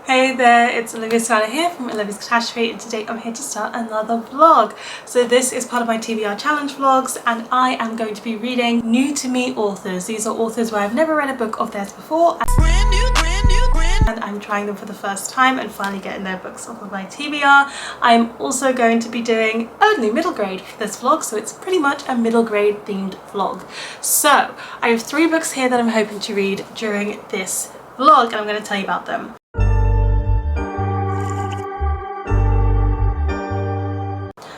Hey there, it's Olivia-Savannah here from Olivia's Catastrophe, and today I'm here to start another vlog. So this is part of my TBR challenge vlogs, and I am going to be reading new to me authors. These are authors where I've never read a book of theirs before, and I'm trying them for the first time and finally getting their books off of my TBR. I'm also going to be doing only middle grade for this vlog, so it's pretty much a middle grade themed vlog. So I have 3 books here that I'm hoping to read during this vlog, and I'm going to tell you about them.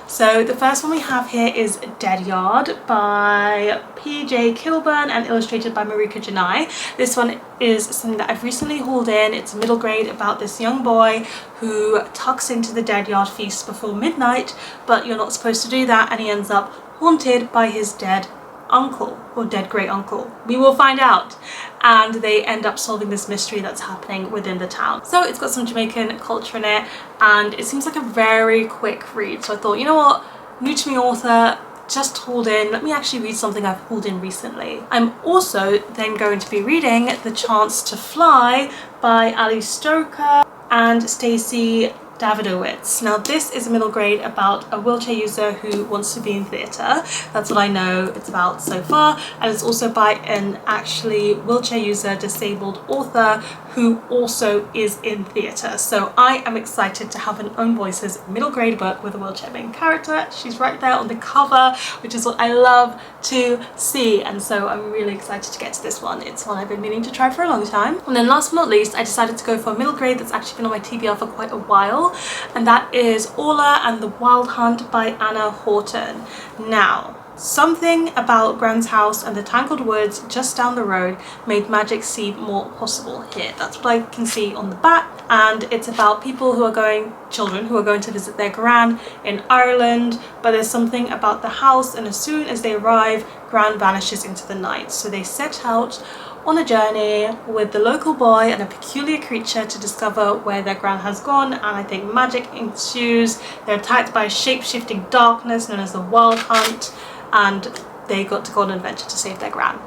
So the first one we have here is Dead Yard by PJ Kilburn and illustrated by Markia Jenai. This one is something that I've recently hauled in. It's middle grade about this young boy who tucks into the Dead Yard feast before midnight, but you're not supposed to do that, and he ends up haunted by his dead uncle or dead great uncle. We will find out. And they end up solving this mystery that's happening within the town. So it's got some Jamaican culture in it, and it seems like a very quick read. So I thought, you know what, new to me author, just hauled in, let me actually read something I've hauled in recently. I'm also then going to be reading The Chance to Fly by Ali Stoker and Stacy Davidowitz. Now this is a middle grade about a wheelchair user who wants to be in theatre. That's what I know it's about so far, and it's also by an actually wheelchair user disabled author who also is in theatre. So I am excited to have an Own Voices middle grade book with a wheelchair main character. She's right there on the cover, which is what I love to see, and so I'm really excited to get to this one. It's one I've been meaning to try for a long time. And then last but not least, I decided to go for a middle grade that's actually been on my TBR for quite a while, and that is Orla and the Wild Hunt by Houghton. Now, something about Gran's house and the tangled woods just down the road made magic seem more possible here. That's what I can see on the back, and it's about children who are going to visit their Gran in Ireland, but there's something about the house, and as soon as they arrive, Gran vanishes into the night. So they set out on a journey with the local boy and a peculiar creature to discover where their Gran has gone, and I think magic ensues. They're attacked by a shape-shifting darkness known as the Wild Hunt, and they got to go on an adventure to save their Gran.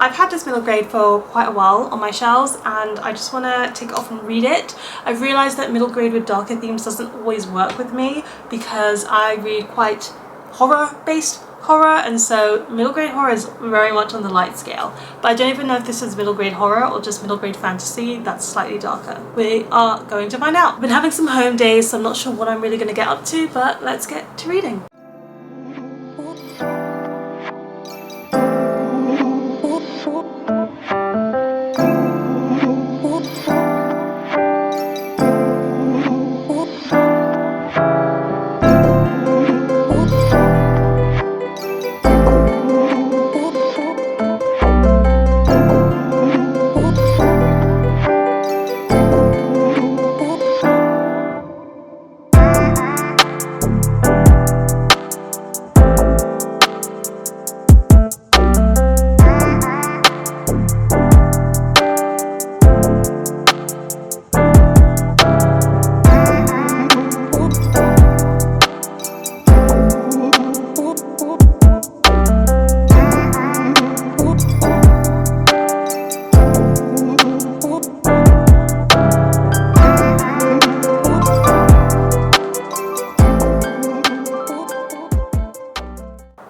I've had this middle grade for quite a while on my shelves, and I just want to take it off and read it. I've realised that middle grade with darker themes doesn't always work with me because I read quite horror-based horror, and so middle grade horror is very much on the light scale. But I don't even know if this is middle grade horror or just middle grade fantasy that's slightly darker. We are going to find out. I've been having some home days, so I'm not sure what I'm really going to get up to, but let's get to reading.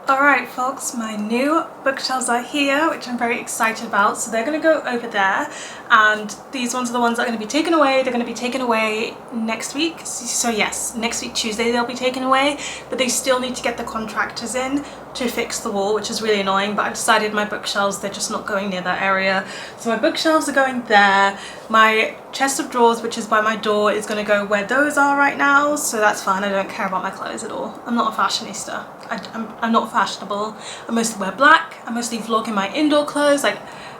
Alright folks, my new bookshelves are here, which I'm very excited about. So they're going to go over there, and these ones are the ones that are going to be taken away. They're going to be taken away next week. So yes, next week Tuesday they'll be taken away, but they still need to get the contractors in to fix the wall, which is really annoying. But I've decided my bookshelves, they're just not going near that area. So my bookshelves are going there. My chest of drawers, which is by my door, is going to go where those are right now, so that's fine. I don't care about my clothes at all. I'm not a fashionista. I'm not fashionable. I mostly wear black. I mostly vlog in my indoor clothes,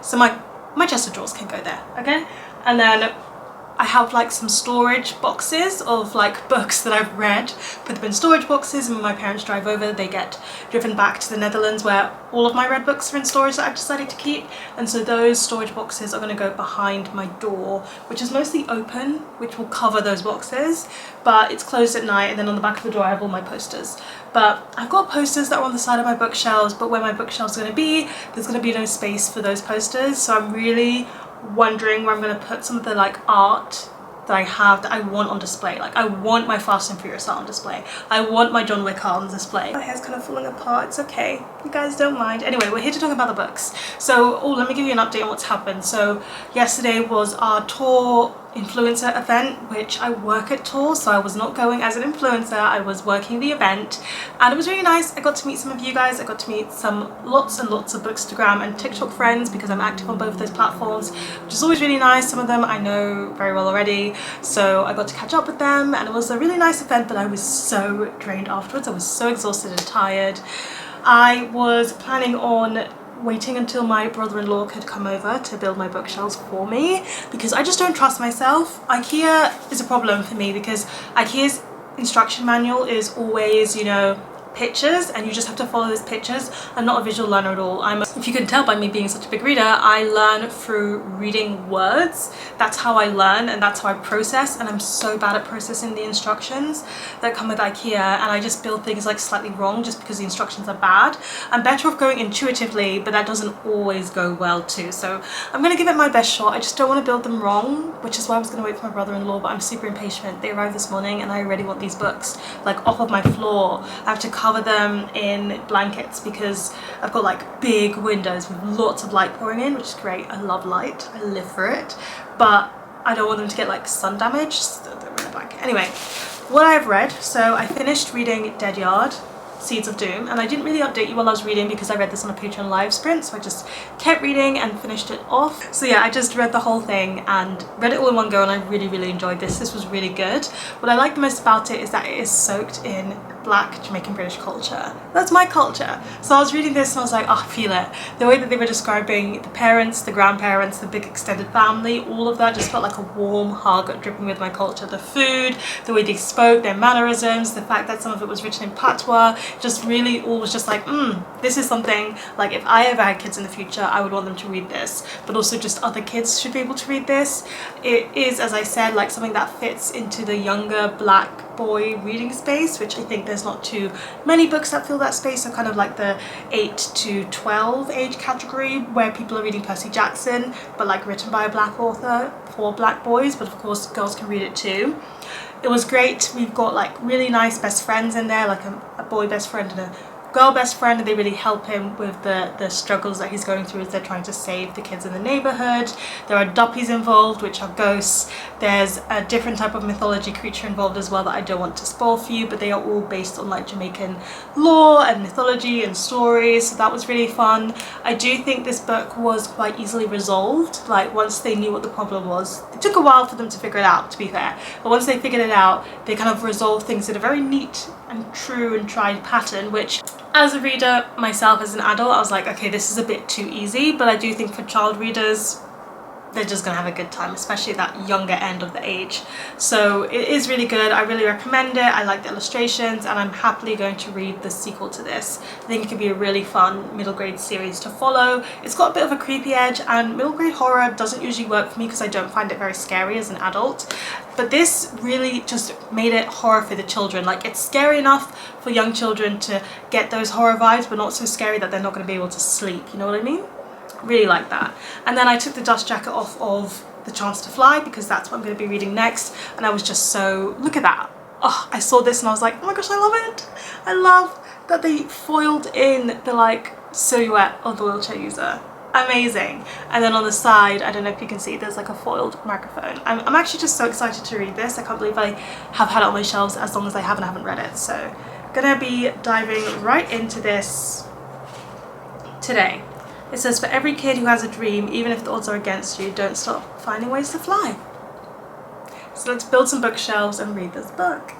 so my chest of drawers can go there, okay? And then I have like some storage boxes of like books that I've read, put them in storage boxes, and when my parents drive over they get driven back to the Netherlands where all of my read books are in storage that I've decided to keep, and so those storage boxes are going to go behind my door, which is mostly open, which will cover those boxes, but it's closed at night, and then on the back of the door I have all my posters. But I've got posters that are on the side of my bookshelves, but where my bookshelves are going to be, there's going to be no space for those posters, so I'm really wondering where I'm going to put some of the like art that I have that I want on display. Like I want my Fast and Furious art on display. I want my John Wick art on display. My hair's kind of falling apart. It's okay. You guys don't mind. Anyway, we're here to talk about the books. So, let me give you an update on what's happened. So, yesterday was our tour influencer event, which I work at tour, so I was not going as an influencer. I was working the event, and it was really nice. I got to meet some of you guys. I got to meet lots and lots of Bookstagram and TikTok friends because I'm active on both those platforms, which is always really nice. Some of them I know very well already, so I got to catch up with them, and it was a really nice event, but I was so drained afterwards. I was so exhausted and tired. I was planning on waiting until my brother-in-law could come over to build my bookshelves for me because I just don't trust myself. IKEA is a problem for me because IKEA's instruction manual is always, you know, pictures, and you just have to follow those pictures. I'm not a visual learner at all. If you can tell by me being such a big reader, I learn through reading words. That's how I learn and that's how I process, and I'm so bad at processing the instructions that come with IKEA, and I just build things like slightly wrong just because the instructions are bad. I'm better off going intuitively, but that doesn't always go well too, so I'm gonna give it my best shot. I just don't want to build them wrong, which is why I was gonna wait for my brother-in-law, but I'm super impatient. They arrived this morning and I already want these books like off of my floor. I have to cover them in blankets because I've got like big windows with lots of light pouring in, which is great. I love light, I live for it, but I don't want them to get like sun damage, so they're in a blanket. Anyway, what I've read, so I finished reading Dead Yard, Seeds of Doom, and I didn't really update you while I was reading because I read this on a Patreon live sprint, so I just kept reading and finished it off. So yeah, I just read the whole thing and read it all in one go, and I really enjoyed this. This was really good. What I like the most about it is that it is soaked in Black Jamaican British culture. That's my culture. So I was reading this and I was like, oh, I feel it. The way that they were describing the parents, the grandparents, the big extended family, all of that just felt like a warm hug dripping with my culture. The food, the way they spoke, their mannerisms, the fact that some of it was written in patois, just really all was just like, this is something, like if I ever had kids in the future, I would want them to read this, but also just other kids should be able to read this. It is, as I said, like something that fits into the younger Black boy reading space, which I think there's not too many books that fill that space. So kind of like the 8 to 12 age category where people are reading Percy Jackson, but like written by a Black author for Black boys, but of course girls can read it too. It was great. We've got like really nice best friends in there, like a boy best friend and a girl best friend, and they really help him with the struggles that he's going through as they're trying to save the kids in the neighborhood. There are duppies involved, which are ghosts. There's a different type of mythology creature involved as well that I don't want to spoil for you, but they are all based on like Jamaican lore and mythology and stories, so that was really fun. I do think this book was quite easily resolved. Like once they knew what the problem was, it took a while for them to figure it out, to be fair, but once they figured it out, they kind of resolved things in a very neat and true and tried pattern, which as a reader myself, as an adult, I was like, okay, this is a bit too easy, but I do think for child readers, they're just gonna have a good time, especially that younger end of the age. So it is really good. I really recommend it. I like the illustrations, and I'm happily going to read the sequel to this. I think it could be a really fun middle grade series to follow. It's got a bit of a creepy edge, and middle grade horror doesn't usually work for me because I don't find it very scary as an adult. But this really just made it horror for the children. Like it's scary enough for young children to get those horror vibes, but not so scary that they're not going to be able to sleep. You know what I mean? Really like that. And then I took the dust jacket off of The Chance to Fly because that's what I'm going to be reading next, and I was just so, look at that. Oh, I saw this and I was like, oh my gosh, I love it. I love that they foiled in the like silhouette of the wheelchair user. Amazing. And then on the side, I don't know if you can see, there's like a foiled microphone. I'm actually just so excited to read this. I can't believe I have had it on my shelves as long as I haven't read it. So gonna be diving right into this today. It says, for every kid who has a dream, even if the odds are against you, don't stop finding ways to fly. So let's build some bookshelves and read this book.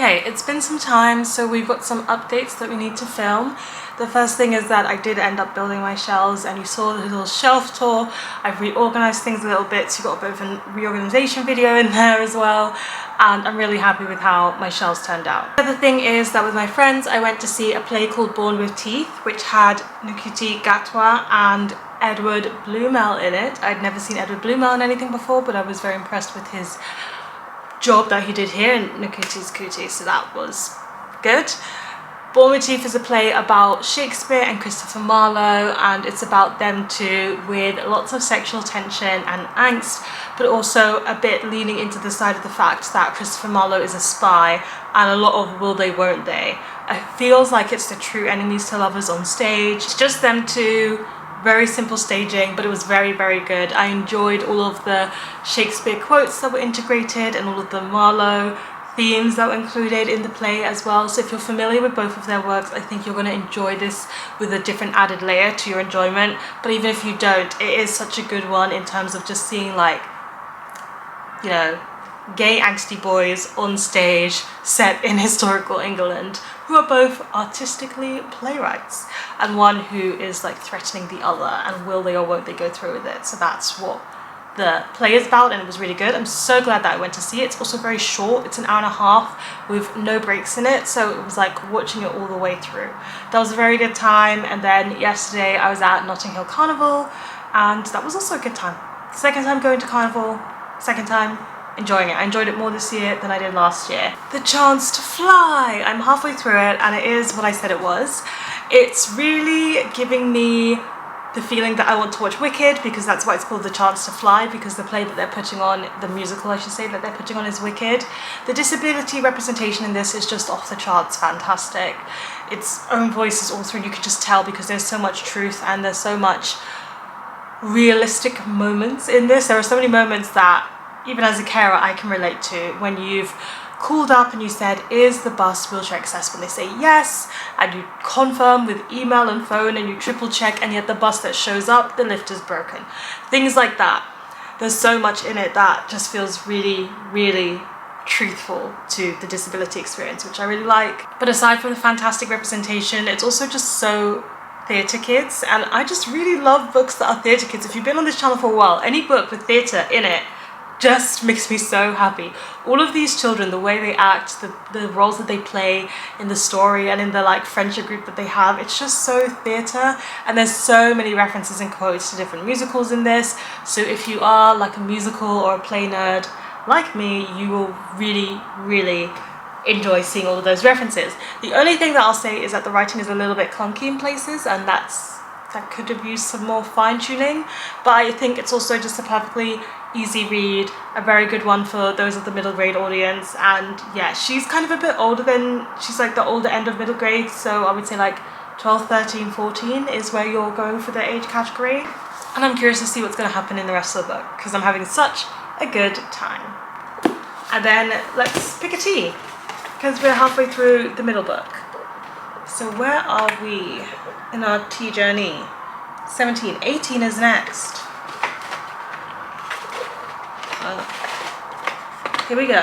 Okay, it's been some time, so we've got some updates that we need to film. The first thing is that I did end up building my shelves, and you saw the little shelf tour. I've reorganized things a little bit, so you got a bit of a reorganization video in there as well, and I'm really happy with how my shelves turned out. The other thing is that with my friends I went to see a play called Born with Teeth, which had Nukuti Gatwa and Edward Bluemel in it. I'd never seen Edward Bluemel in anything before, but I was very impressed with his job that he did here in Nukuti's Kuti, so that was good. Born with Teeth is a play about Shakespeare and Christopher Marlowe, and it's about them two with lots of sexual tension and angst, but also a bit leaning into the side of the fact that Christopher Marlowe is a spy, and a lot of will they won't they. It feels like it's the true enemies to lovers on stage. It's just them two. Very simple staging, but it was very, very good. I enjoyed all of the Shakespeare quotes that were integrated and all of the Marlowe themes that were included in the play as well. So if you're familiar with both of their works, I think you're going to enjoy this with a different added layer to your enjoyment. But even if you don't, it is such a good one in terms of just seeing, like, you know, gay angsty boys on stage set in historical England who are both artistically playwrights, and one who is like threatening the other, and will they or won't they go through with it. So that's what the play is about, and it was really good. I'm so glad that I went to see it. It's also very short. It's an hour and a half with no breaks in it, so it was like watching it all the way through. That was a very good time. And then yesterday I was at Notting Hill Carnival, and that was also a good time. Second time going to Carnival, second time enjoying it. I enjoyed it more this year than I did last year. The chance to fly! I'm halfway through it, and it is what I said it was. It's really giving me the feeling that I want to watch Wicked, because that's why it's called The Chance to Fly, because the play that they're putting on, the musical I should say, that they're putting on is Wicked. The disability representation in this is just off the charts fantastic. Its own voice is all through, you could just tell, because there's so much truth and there's so much realistic moments in this. There are so many moments that even as a carer I can relate to, when you've called up and you said, is the bus wheelchair accessible? And they say yes, and you confirm with email and phone, and you triple check, and yet the bus that shows up, the lift is broken. Things like that. There's so much in it that just feels really, really truthful to the disability experience, which I really like. But aside from the fantastic representation, it's also just so theatre kids, and I just really love books that are theatre kids. If you've been on this channel for a while, any book with theatre in it just makes me so happy. All of these children, the way they act, the roles that they play in the story and in the like friendship group that they have, it's just so theatre, and there's so many references and quotes to different musicals in this. So if you are like a musical or a play nerd like me, you will really, really enjoy seeing all of those references. The only thing that I'll say is that the writing is a little bit clunky in places, and that could have used some more fine-tuning, but I think it's also just a perfectly easy read, a very good one for those of the middle grade audience. And yeah, she's kind of a bit older than, she's like the older end of middle grade, so I would say like 12, 13, 14 is where you're going for the age category. And I'm curious to see what's going to happen in the rest of the book, because I'm having such a good time. And then let's pick a tea, because we're halfway through the middle book. So where are we in our tea journey? 17, 18 is next. Here we go.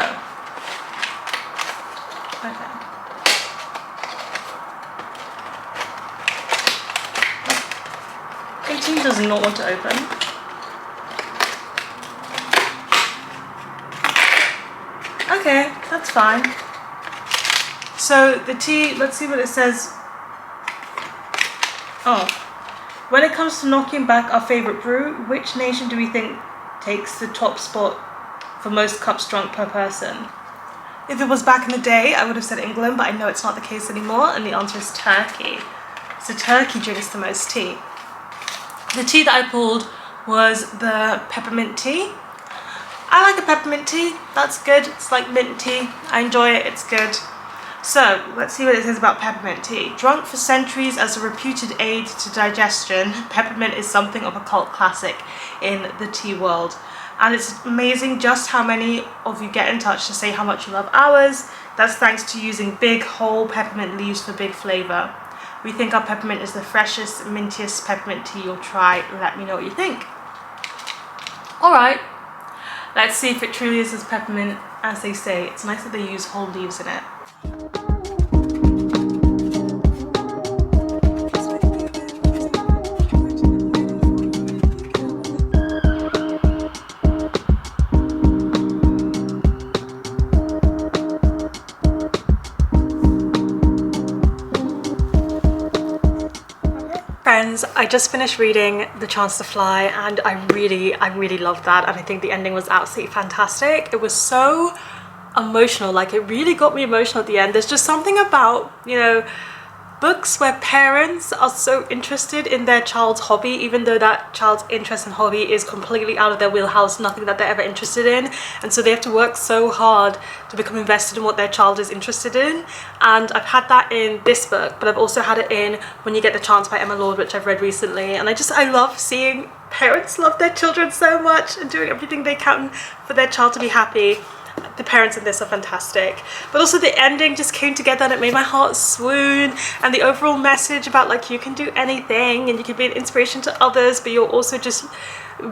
Okay. Eighteen does not want to open. Okay, that's fine. So the tea, let's see what it says. Oh, when it comes to knocking back our favourite brew, which nation do we think takes the top spot for most cups drunk per person? If it was back in the day, I would have said England, but I know it's not the case anymore, and the answer is Turkey. So Turkey drinks the most tea. The tea that I pulled was the peppermint tea. I like a peppermint tea, that's good. It's like mint tea, I enjoy it, it's good. So let's see what it says about peppermint tea. Drunk for centuries as a reputed aid to digestion, peppermint is something of a cult classic in the tea world. And it's amazing just how many of you get in touch to say how much you love ours. That's thanks to using big whole peppermint leaves for big flavour. We think our peppermint is the freshest, mintiest peppermint tea you'll try. Let me know what you think. Alright, let's see if it truly is as peppermint as they say. It's nice that they use whole leaves in it. Friends, I just finished reading The Chance to Fly and I really loved that, and I think the ending was absolutely fantastic. It was so emotional, like it really got me emotional at the end. There's just something about, you know, books where parents are so interested in their child's hobby, even though that child's interest and hobby is completely out of their wheelhouse, nothing that they're ever interested in, and so they have to work so hard to become invested in what their child is interested in. And I've had that in this book, but I've also had it in When You Get the Chance by Emma Lord, which I've read recently, and I love seeing parents love their children so much and doing everything they can for their child to be happy. The parents in this are fantastic, but also the ending just came together and it made my heart swoon, and the overall message about like you can do anything and you can be an inspiration to others, but you're also just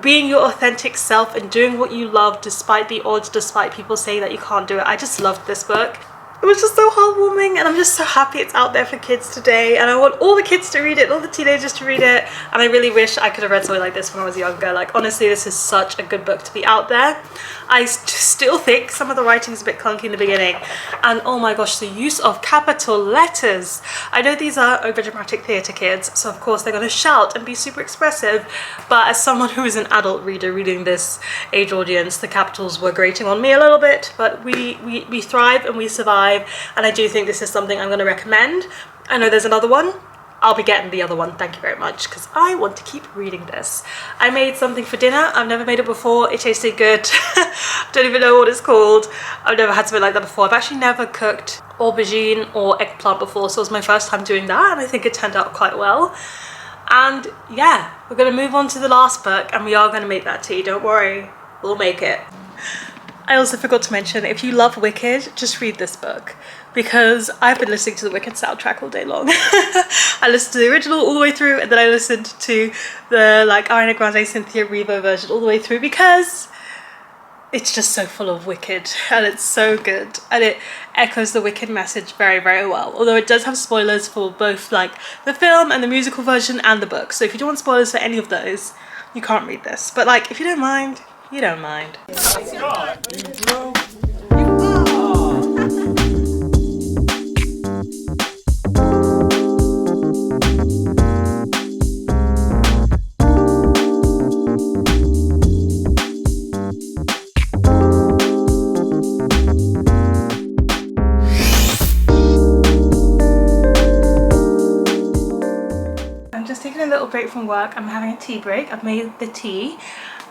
being your authentic self and doing what you love despite the odds, despite people saying that you can't do it. I just loved this book. It was just so heartwarming, and I'm just so happy it's out there for kids today, and I want all the kids to read it, all the teenagers to read it, and I really wish I could have read something like this when I was younger. Like honestly, this is such a good book to be out there. I still think some of the writing is a bit clunky in the beginning, and oh my gosh, the use of capital letters. I know these are overdramatic theatre kids, so of course they're going to shout and be super expressive, but as someone who is an adult reader reading this age audience, the capitals were grating on me a little bit, but we thrive and we survive. And I do think this is something I'm going to recommend. I know there's another one. I'll be getting the other one, thank you very much, because I want to keep reading this. I made something for dinner. I've never made it before. It tasted good. Don't even know what it's called. I've never had something like that before. I've actually never cooked aubergine or eggplant before, so it was my first time doing that, and I think it turned out quite well. And yeah, we're going to move on to the last book, and we are going to make that tea. Don't worry, we'll make it. I also forgot to mention, if you love Wicked, just read this book, because I've been listening to the Wicked soundtrack all day long. I listened to the original all the way through, and then I listened to the like Ariana Grande Cynthia Erivo version all the way through, because it's just so full of Wicked and it's so good, and it echoes the Wicked message very well, although it does have spoilers for both like the film and the musical version and the book. So if you don't want spoilers for any of those, you can't read this, but like if you don't mind, you don't mind. I'm just taking a little break from work. I'm having a tea break. I've made the tea.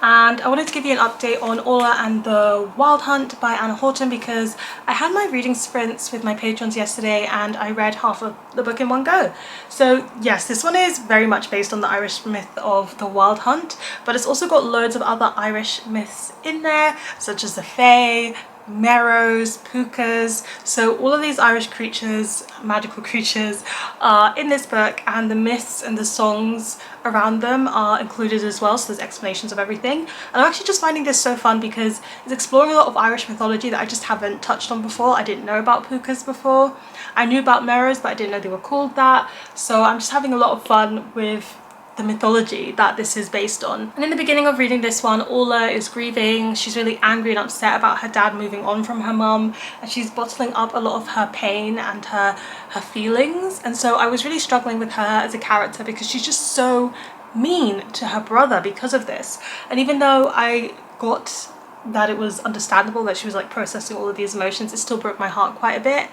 And I wanted to give you an update on Orla and the Wild Hunt by Anna Houghton, because I had my reading sprints with my patrons yesterday and I read half of the book in one go. So yes, this one is very much based on the Irish myth of the Wild Hunt, but it's also got loads of other Irish myths in there, such as the Fae, Merrows, Pukas. So all of these Irish creatures, magical creatures, are in this book, and the myths and the songs around them are included as well, so there's explanations of everything. And I'm actually just finding this so fun because it's exploring a lot of Irish mythology that I just haven't touched on before. I didn't know about Pukas before. I knew about Merrows, but I didn't know they were called that. So I'm just having a lot of fun with the mythology that this is based on. And in the beginning of reading this one, Orla is grieving. She's really angry and upset about her dad moving on from her mum, and she's bottling up a lot of her pain and her feelings. And so I was really struggling with her as a character because she's just so mean to her brother because of this. And even though I got that it was understandable that she was like processing all of these emotions, it still broke my heart quite a bit.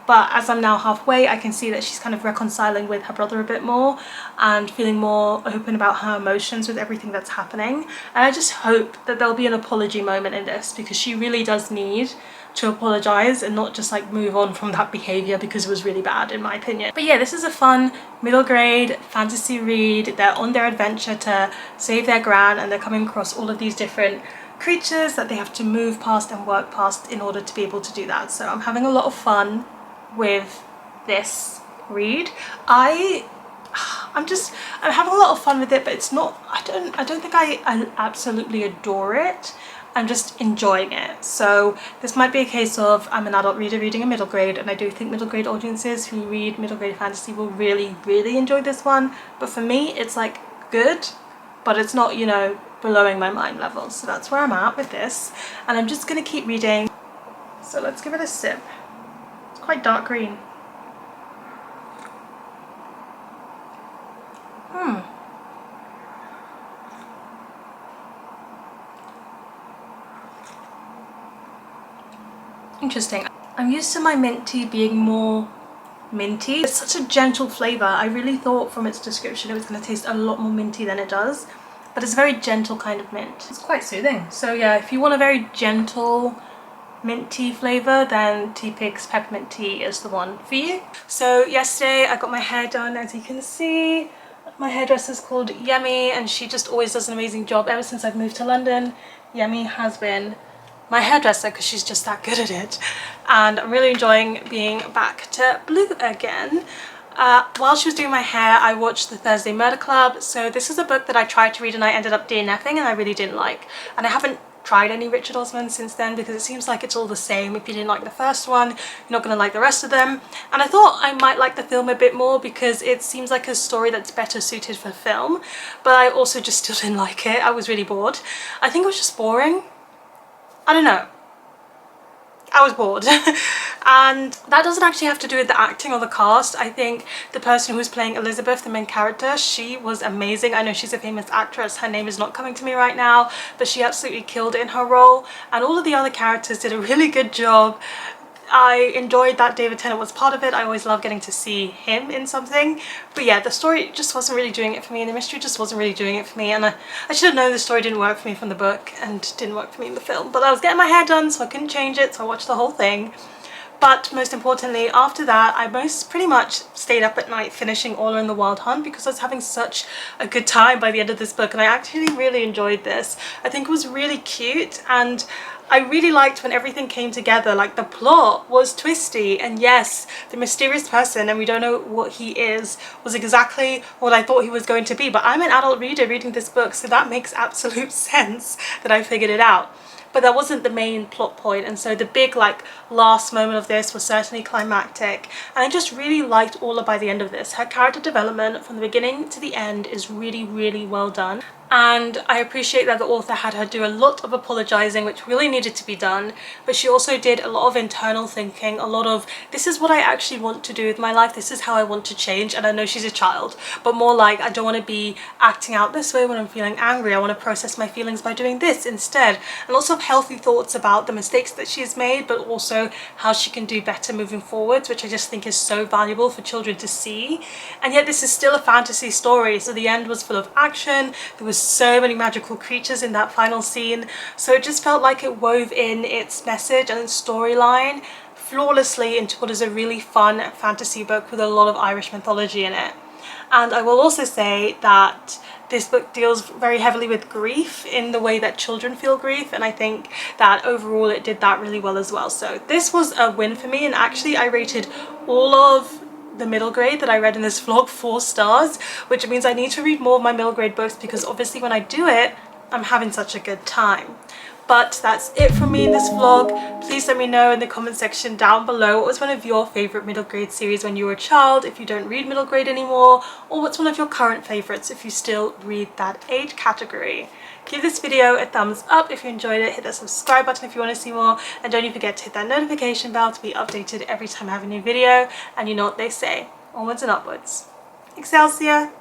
But as I'm now halfway, I can see that she's kind of reconciling with her brother a bit more and feeling more open about her emotions with everything that's happening. And I just hope that there'll be an apology moment in this, because she really does need to apologize and not just like move on from that behavior, because it was really bad in my opinion. But yeah, this is a fun middle grade fantasy read. They're on their adventure to save their gran, and they're coming across all of these different creatures that they have to move past and work past in order to be able to do that. So I'm having a lot of fun with this read. I'm having a lot of fun with it, but it's not, I don't think I absolutely adore it. I'm just enjoying it. So this might be a case of I'm an adult reader reading a middle grade, and I do think middle grade audiences who read middle grade fantasy will really, really enjoy this one. But for me, it's like good, but it's not, you know, blowing my mind level. So that's where I'm at with this, and I'm just gonna keep reading. So let's give it a sip. It's quite dark green. Interesting. I'm used to my mint tea being more minty. It's such a gentle flavour. I really thought from its description it was going to taste a lot more minty than it does, but it's a very gentle kind of mint. It's quite soothing. So yeah, if you want a very gentle mint tea flavour, then Teapig's peppermint tea is the one for you. So yesterday I got my hair done, as you can see. My hairdresser's called Yemi, and she just always does an amazing job. Ever since I've moved to London, Yemi has been my hairdresser because she's just that good at it, and I'm really enjoying being back to blue again. While she was doing my hair, I watched the Thursday Murder Club. So this is a book that I tried to read and I ended up DNFing, and I really didn't like, and I haven't tried any Richard Osman since then because it seems like it's all the same. If you didn't like the first one, you're not going to like the rest of them. And I thought I might like the film a bit more because it seems like a story that's better suited for film, but I also just still didn't like it. I was really bored. I think it was just boring. I don't know. I was bored. And that doesn't actually have to do with the acting or the cast. I think the person who was playing Elizabeth, the main character, she was amazing. I know she's a famous actress. Her name is not coming to me right now, but she absolutely killed it in her role. And all of the other characters did a really good job. I enjoyed that David Tennant was part of it. I always love getting to see him in something. But yeah, the story just wasn't really doing it for me, and the mystery just wasn't really doing it for me. And I should have known the story didn't work for me from the book and didn't work for me in the film. But I was getting my hair done, so I couldn't change it, so I watched the whole thing. But most importantly, after that, I pretty much stayed up at night finishing Orla and the Wild Hunt because I was having such a good time by the end of this book, and I actually really enjoyed this. I think it was really cute, and I really liked when everything came together. Like, the plot was twisty, and yes, the mysterious person, and we don't know what he is, was exactly what I thought he was going to be. But I'm an adult reader reading this book, so that makes absolute sense that I figured it out. But that wasn't the main plot point, and so the big like last moment of this was certainly climactic, and I just really liked Orla by the end of this. Her character development from the beginning to the end is really, really well done. And I appreciate that the author had her do a lot of apologizing, which really needed to be done, but she also did a lot of internal thinking, a lot of this is what I actually want to do with my life, this is how I want to change. And I know she's a child, but more like, I don't want to be acting out this way when I'm feeling angry, I want to process my feelings by doing this instead. And lots of healthy thoughts about the mistakes that she's made, but also how she can do better moving forwards, which I just think is so valuable for children to see. And yet this is still a fantasy story, so the end was full of action. There was so many magical creatures in that final scene, so it just felt like it wove in its message and its storyline flawlessly into what is a really fun fantasy book with a lot of Irish mythology in it. And I will also say that this book deals very heavily with grief in the way that children feel grief, and I think that overall it did that really well as well. So this was a win for me, and actually I rated all of the middle grade that I read in this vlog 4 stars, which means I need to read more of my middle grade books because obviously when I do it, I'm having such a good time. But that's it from me in this vlog. Please let me know in the comment section down below what was one of your favourite middle grade series when you were a child, if you don't read middle grade anymore, or what's one of your current favourites if you still read that age category. Give this video a thumbs up if you enjoyed it, hit that subscribe button if you want to see more, and don't forget to hit that notification bell to be updated every time I have a new video. And you know what they say, onwards and upwards. Excelsior!